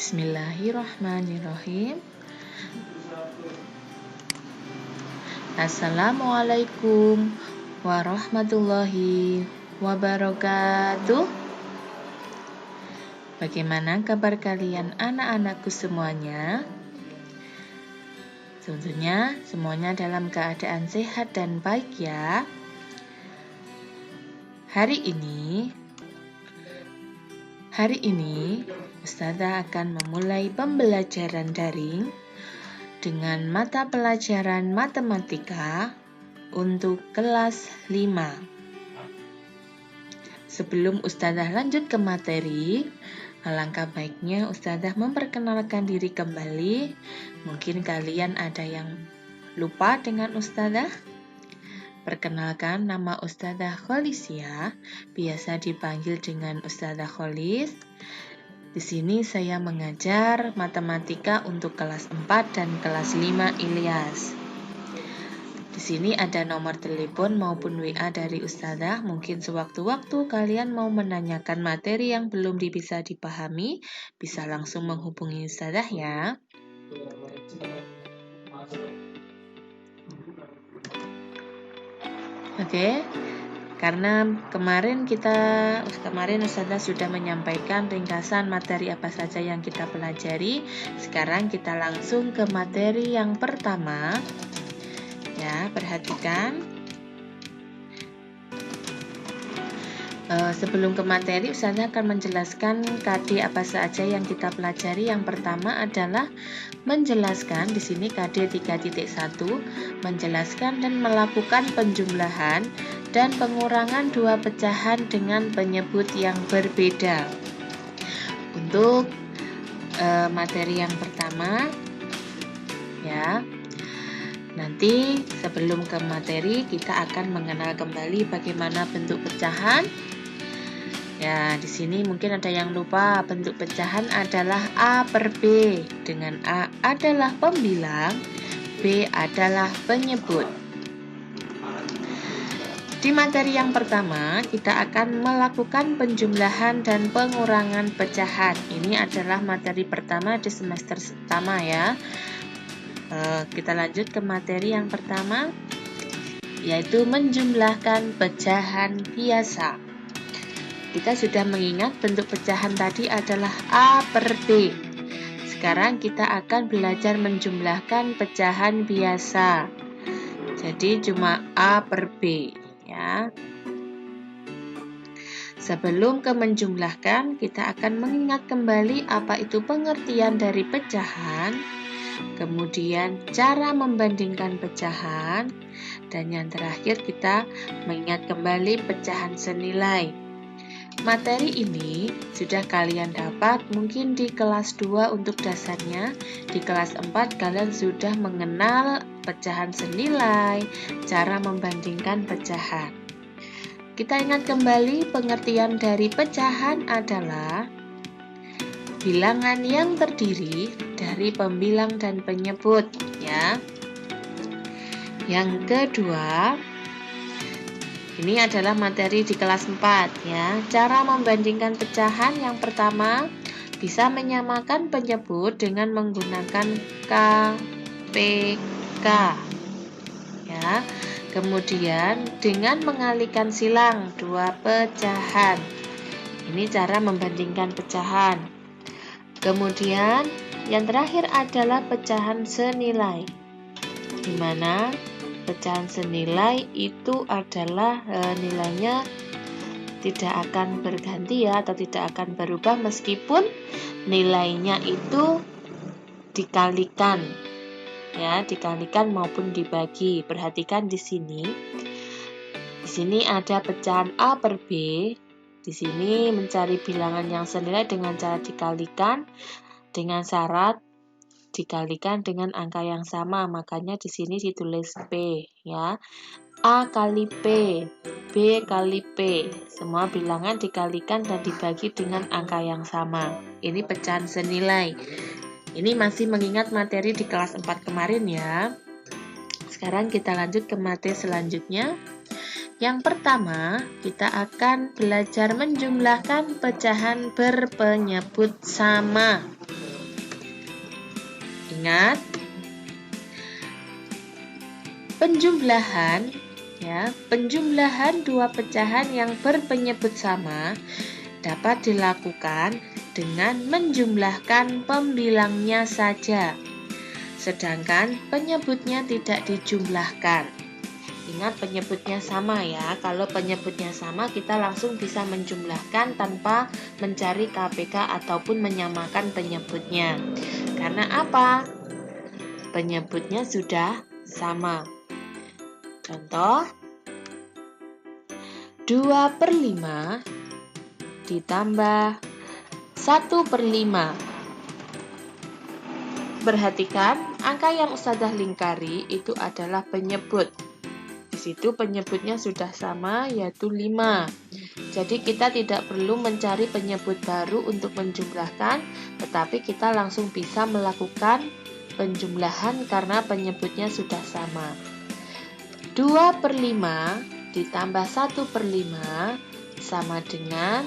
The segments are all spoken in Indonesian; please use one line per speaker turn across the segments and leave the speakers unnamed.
Bismillahirrahmanirrahim. Assalamualaikum warahmatullahi wabarakatuh. Bagaimana kabar kalian anak-anakku semuanya? Tentunya semuanya dalam keadaan sehat dan baik ya. Hari ini Ustazah akan memulai pembelajaran daring dengan mata pelajaran matematika untuk kelas 5. Sebelum Ustazah lanjut ke materi, alangkah baiknya Ustazah memperkenalkan diri kembali. Mungkin kalian ada yang lupa dengan Ustazah. Perkenalkan, nama Ustazah Kholisia, biasa dipanggil dengan Ustazah Kholis. Di sini saya mengajar matematika untuk kelas 4 dan kelas 5 Ilyas. Di sini ada nomor telepon maupun WA dari Ustazah. Mungkin sewaktu-waktu kalian mau menanyakan materi yang belum bisa dipahami, bisa langsung menghubungi Ustazah ya. Oke. Karena kemarin Ustazah sudah menyampaikan ringkasan materi apa saja yang kita pelajari. Sekarang kita langsung ke materi yang pertama. Ya, perhatikan. Sebelum ke materi, Ustazah akan menjelaskan KD apa saja yang kita pelajari. Yang pertama adalah menjelaskan, di sini KD 3.1, menjelaskan dan melakukan penjumlahan dan pengurangan dua pecahan dengan penyebut yang berbeda. Untuk materi yang pertama, ya. Nanti sebelum ke materi kita akan mengenal kembali bagaimana bentuk pecahan. Ya, di sini mungkin ada yang lupa, bentuk pecahan adalah A per B, dengan A adalah pembilang, B adalah penyebut. Di materi yang pertama, kita akan melakukan penjumlahan dan pengurangan pecahan. Ini adalah materi pertama di semester pertama ya. Kita lanjut ke materi yang pertama, yaitu menjumlahkan pecahan biasa. Kita sudah mengingat bentuk pecahan tadi adalah A per B. Sekarang kita akan belajar menjumlahkan pecahan biasa. Jadi cuma A per B. Ya. Sebelum ke menjumlahkan, kita akan mengingat kembali apa itu pengertian dari pecahan, kemudian cara membandingkan pecahan, dan yang terakhir kita mengingat kembali pecahan senilai. Materi ini sudah kalian dapat mungkin di kelas 2 untuk dasarnya. Di kelas 4 kalian sudah mengenal pecahan senilai, cara membandingkan pecahan. Kita ingat kembali pengertian dari pecahan adalah bilangan yang terdiri dari pembilang dan penyebut ya. Yang kedua, ini adalah materi di kelas 4 ya. Cara membandingkan pecahan yang pertama, bisa menyamakan penyebut dengan menggunakan K, P, K. Ya. Kemudian dengan mengalihkan silang dua pecahan. Ini cara membandingkan pecahan. Kemudian yang terakhir adalah pecahan senilai. Di mana pecahan senilai itu adalah nilainya tidak akan berganti ya, atau tidak akan berubah meskipun nilainya itu dikalikan. Ya, dikalikan maupun dibagi. Perhatikan di sini. Di sini ada pecahan A per B. Di sini mencari bilangan yang senilai dengan cara dikalikan dengan syarat dikalikan dengan angka yang sama. Makanya di sini ditulis P ya. A kali P, B kali P. Semua bilangan dikalikan dan dibagi dengan angka yang sama. Ini pecahan senilai. Ini masih mengingat materi di kelas 4 kemarin ya. Sekarang kita lanjut ke materi selanjutnya. Yang pertama, kita akan belajar menjumlahkan pecahan berpenyebut sama. Ingat, penjumlahan penjumlahan dua pecahan yang berpenyebut sama dapat dilakukan dengan menjumlahkan pembilangnya saja, sedangkan penyebutnya tidak dijumlahkan. Ingat, penyebutnya sama ya. Kalau penyebutnya sama, kita langsung bisa menjumlahkan tanpa mencari KPK ataupun menyamakan penyebutnya. Karena apa? Penyebutnya sudah sama. Contoh, 2/5 ditambah 1/5. Perhatikan, angka yang Ustazah lingkari itu adalah penyebut. Di situ penyebutnya sudah sama, yaitu 5. Jadi kita tidak perlu mencari penyebut baru untuk menjumlahkan, tetapi kita langsung bisa melakukan penjumlahan karena penyebutnya sudah sama. 2/5 ditambah 1/5 sama dengan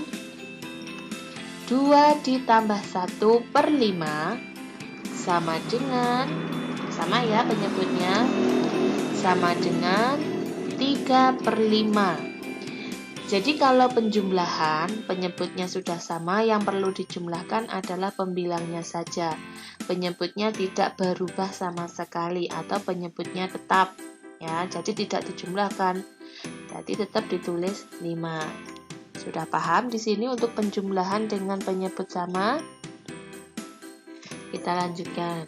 2 ditambah 1/5 sama dengan, sama ya penyebutnya, sama dengan 3/5. Jadi kalau penjumlahan, penyebutnya sudah sama, yang perlu dijumlahkan adalah pembilangnya saja. Penyebutnya tidak berubah sama sekali atau penyebutnya tetap ya, jadi tidak dijumlahkan. Jadi tetap ditulis 5. Sudah paham di sini untuk penjumlahan dengan penyebut sama? Kita lanjutkan.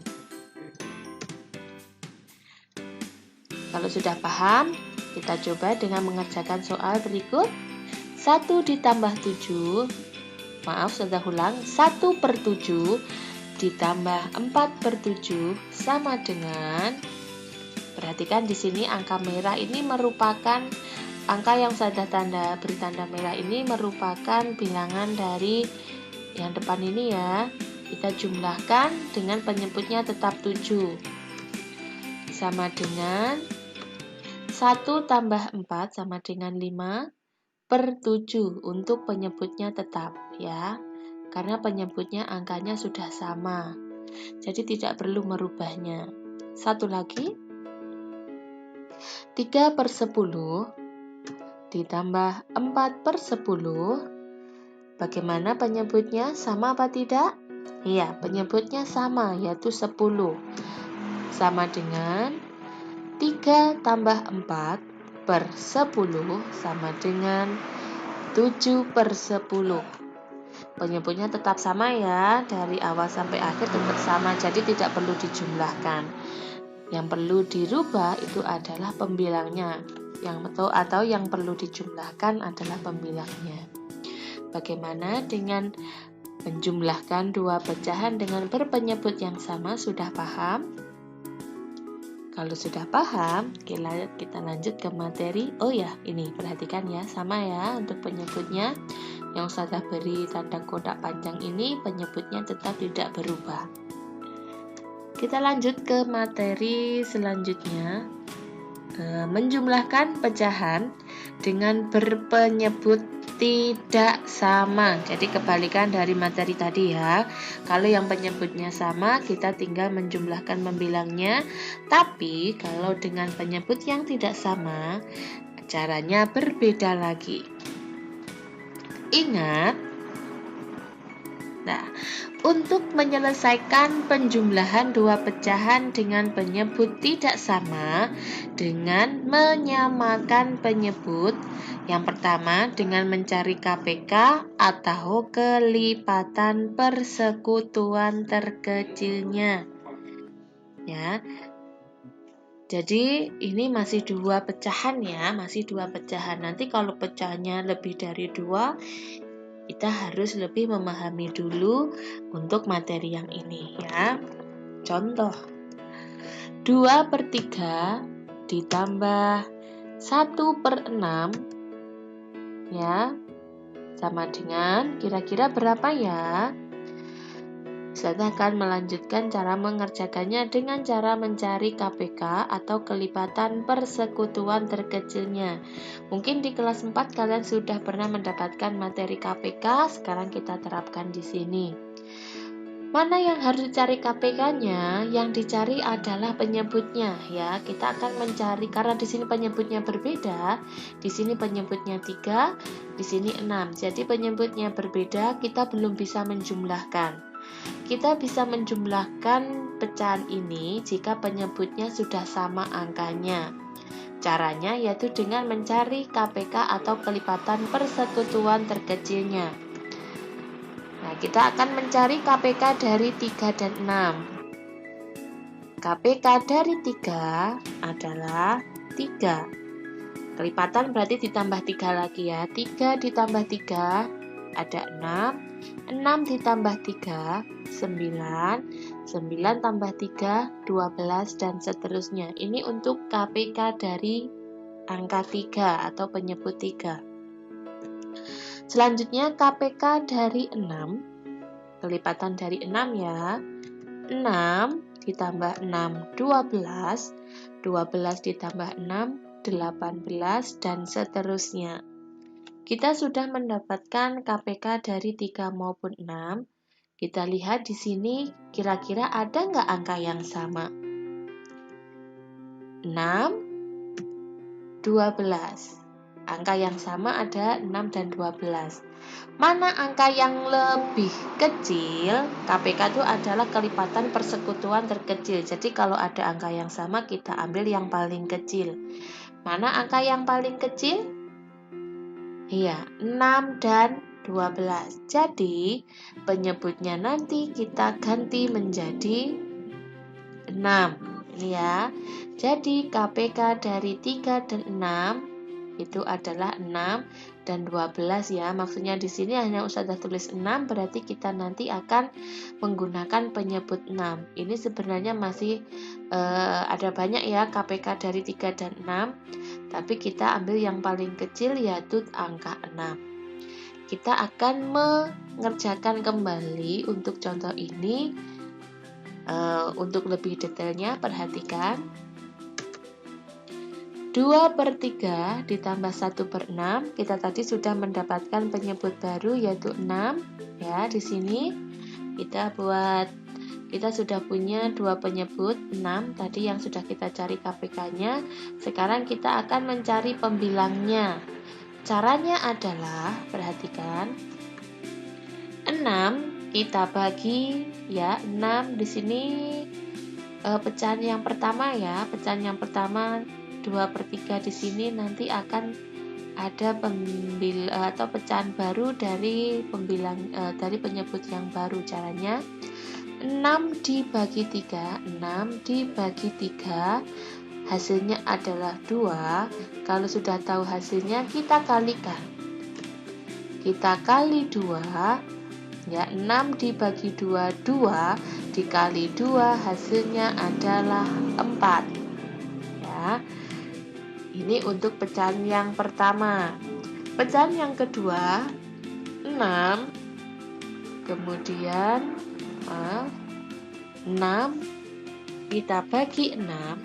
Kalau sudah paham, kita coba dengan mengerjakan soal berikut. 1 ditambah 7, sudah ulang, 1/7 ditambah 4/7 sama dengan, perhatikan di sini angka merah ini merupakan, angka yang sudah beri tanda merah ini merupakan bilangan dari yang depan ini ya. Kita jumlahkan dengan penyebutnya tetap 7. Sama dengan 1 tambah 4 sama dengan 5/7 untuk penyebutnya tetap ya. Karena penyebutnya angkanya sudah sama. Jadi tidak perlu merubahnya. Satu lagi. 3/10 ditambah 4/10. Bagaimana penyebutnya? Sama apa tidak? Iya, penyebutnya sama, yaitu 10. Sama dengan 3 tambah 4/10 sama dengan 7/10. Penyebutnya tetap sama ya, dari awal sampai akhir tetap sama, jadi tidak perlu dijumlahkan. Yang perlu dirubah itu adalah pembilangnya, atau yang perlu dijumlahkan adalah pembilangnya. Bagaimana dengan menjumlahkan dua pecahan dengan berpenyebut yang sama? Sudah paham? Kalau sudah paham, kita lanjut ke materi. Oh ya, ini perhatikan ya, sama ya untuk penyebutnya. Yang saya beri tanda kotak panjang ini penyebutnya tetap tidak berubah. Kita lanjut ke materi selanjutnya. Menjumlahkan pecahan dengan berpenyebut tidak sama. Jadi kebalikan dari materi tadi ya. Kalau yang penyebutnya sama, kita tinggal menjumlahkan pembilangnya. Tapi kalau dengan penyebut yang tidak sama, caranya berbeda lagi. Ingat, untuk menyelesaikan penjumlahan dua pecahan dengan penyebut tidak sama dengan menyamakan penyebut. Yang pertama dengan mencari KPK atau kelipatan persekutuan terkecilnya. Ya. Jadi ini masih dua pecahan ya, masih dua pecahan. Nanti kalau pecahnya lebih dari 2, kita harus lebih memahami dulu untuk materi yang ini ya. Contoh, 2/3 ditambah 1/6 ya, sama dengan kira-kira berapa ya? Saya akan melanjutkan cara mengerjakannya dengan cara mencari KPK atau kelipatan persekutuan terkecilnya. Mungkin di kelas 4 kalian sudah pernah mendapatkan materi KPK, sekarang kita terapkan di sini. Mana yang harus dicari KPK-nya? Yang dicari adalah penyebutnya ya. Kita akan mencari karena di sini penyebutnya berbeda. Di sini penyebutnya 3, di sini 6. Jadi penyebutnya berbeda, kita belum bisa menjumlahkan. Kita bisa menjumlahkan pecahan ini jika penyebutnya sudah sama angkanya. Caranya yaitu dengan mencari KPK atau kelipatan persekutuan terkecilnya. Nah, kita akan mencari KPK dari 3 dan 6. KPK dari 3 adalah 3. Kelipatan berarti ditambah 3 lagi ya. 3 ditambah 3 ada 6. 6 ditambah 3, 9. 9 tambah 3, 12 dan seterusnya. Ini untuk KPK dari angka 3 atau penyebut 3. Selanjutnya KPK dari 6, kelipatan dari 6 ya. 6 ditambah 6, 12. 12 ditambah 6, 18 dan seterusnya. Kita sudah mendapatkan KPK dari 3 maupun 6. Kita lihat di sini kira-kira ada nggak angka yang sama? 6, 12. Angka yang sama ada 6 dan 12. Mana angka yang lebih kecil? KPK itu adalah kelipatan persekutuan terkecil. Jadi kalau ada angka yang sama, kita ambil yang paling kecil. Mana angka yang paling kecil? Iya, 6 dan 12. Jadi penyebutnya nanti kita ganti menjadi 6. Ini ya. Jadi KPK dari 3 dan 6 itu adalah 6 dan 12 ya. Maksudnya di sini hanya Ustazah tulis 6, berarti kita nanti akan menggunakan penyebut 6. Ini sebenarnya masih ada banyak ya KPK dari 3 dan 6, tapi kita ambil yang paling kecil yaitu angka 6. Kita akan mengerjakan kembali untuk contoh ini. Untuk lebih detailnya perhatikan. 2/3 ditambah 1/6, kita tadi sudah mendapatkan penyebut baru yaitu 6 ya. Di sini kita sudah punya 2 penyebut 6 tadi yang sudah kita cari KPK-nya. Sekarang kita akan mencari pembilangnya. Caranya adalah perhatikan. 6 kita bagi ya, 6 di sini pecahan yang pertama ya. Pecahan yang pertama 2/3 di sini nanti akan ada atau pecahan baru dari dari penyebut yang baru. Caranya 6 dibagi 3, 6 dibagi 3 hasilnya adalah 2. Kalau sudah tahu hasilnya kita kalikan. Kita kali 2 ya, 6 dibagi 2, 2 dikali 2 hasilnya adalah 4 ya. Ini untuk pecahan yang pertama. Pecahan yang kedua 6, kemudian 6 kita bagi 6,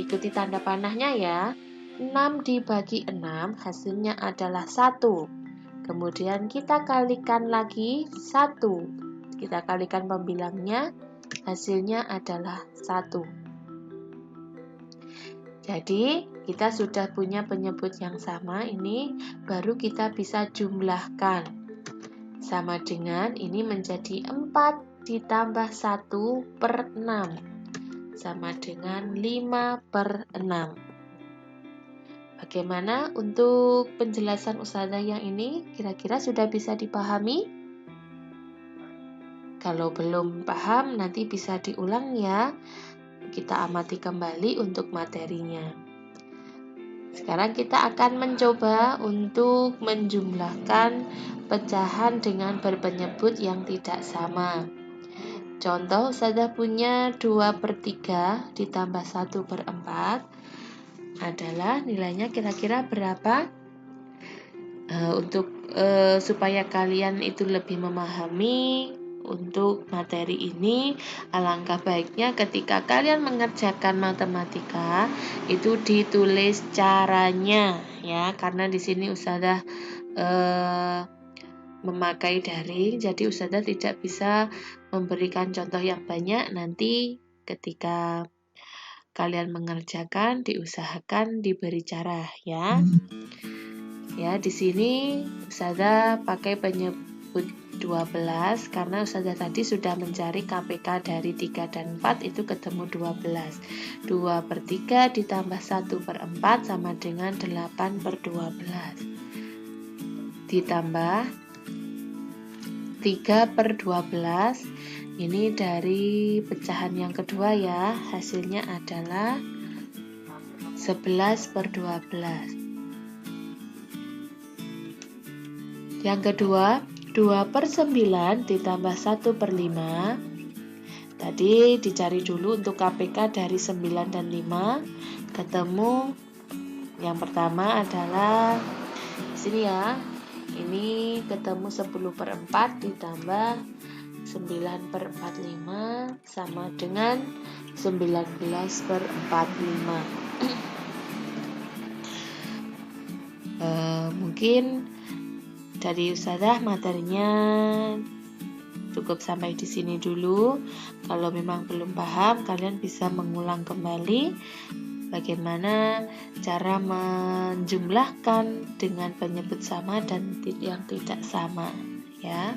ikuti tanda panahnya ya. 6 dibagi 6 hasilnya adalah 1. Kemudian kita kalikan lagi 1. Kita kalikan pembilangnya, hasilnya adalah 1. Jadi kita sudah punya penyebut yang sama, ini baru kita bisa jumlahkan. Sama dengan ini menjadi 4 ditambah 1/6 sama dengan 5/6. Bagaimana untuk penjelasan Ustazah yang ini? Kira-kira sudah bisa dipahami? Kalau belum paham nanti bisa diulang ya. Kita amati kembali untuk materinya. Sekarang kita akan mencoba untuk menjumlahkan pecahan dengan berpenyebut yang tidak sama. Contoh, Ustazah punya 2/3 ditambah 1/4 adalah nilainya kira-kira berapa? Supaya kalian itu lebih memahami untuk materi ini, alangkah baiknya ketika kalian mengerjakan matematika itu ditulis caranya ya, karena di sini Ustazah memakai daring, jadi Ustazah tidak bisa memberikan contoh yang banyak. Nanti ketika kalian mengerjakan diusahakan diberi cara ya. Ya, di sini Ustazah pakai penyebut 12 karena Ustazah tadi sudah mencari KPK dari 3 dan 4 itu ketemu 12. 2/3 ditambah 1/4 sama dengan 8/12. Ditambah 3/12. Ini dari pecahan yang kedua ya. Hasilnya adalah 11/12. Yang kedua, 2/9 ditambah 1/5. Tadi dicari dulu untuk KPK dari 9 dan 5. Ketemu yang pertama adalah di sini ya. Ini ketemu 10/4 ditambah 9/45 sama dengan 19/45. Mungkin dari Ustazah materinya cukup sampai di sini dulu. Kalau memang belum paham, kalian bisa mengulang kembali bagaimana cara menjumlahkan dengan penyebut sama dan yang tidak sama ya.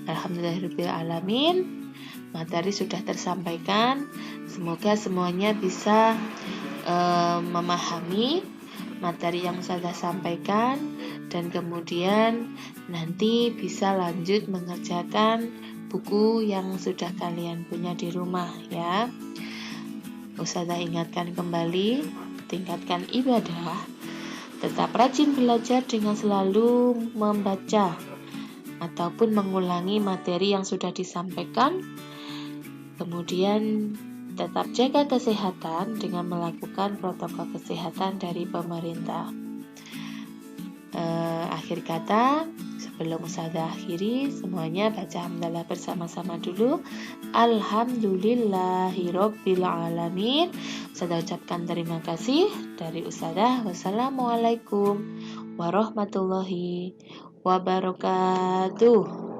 Alhamdulillahirrahmanirrahim, materi sudah tersampaikan. Semoga semuanya bisa memahami materi yang Ustazah sampaikan dan kemudian nanti bisa lanjut mengerjakan buku yang sudah kalian punya di rumah ya. Ustazah ingatkan kembali, tingkatkan ibadah, tetap rajin belajar dengan selalu membaca ataupun mengulangi materi yang sudah disampaikan. Kemudian tetap jaga kesehatan dengan melakukan protokol kesehatan dari pemerintah. Akhir kata, sebelum Ustazah akhiri, semuanya baca hamdalah bersama-sama dulu. Alhamdulillahirabbil alamin. Ustazah ucapkan terima kasih dari Ustazah. Wassalamualaikum warahmatullahi wabarakatuh.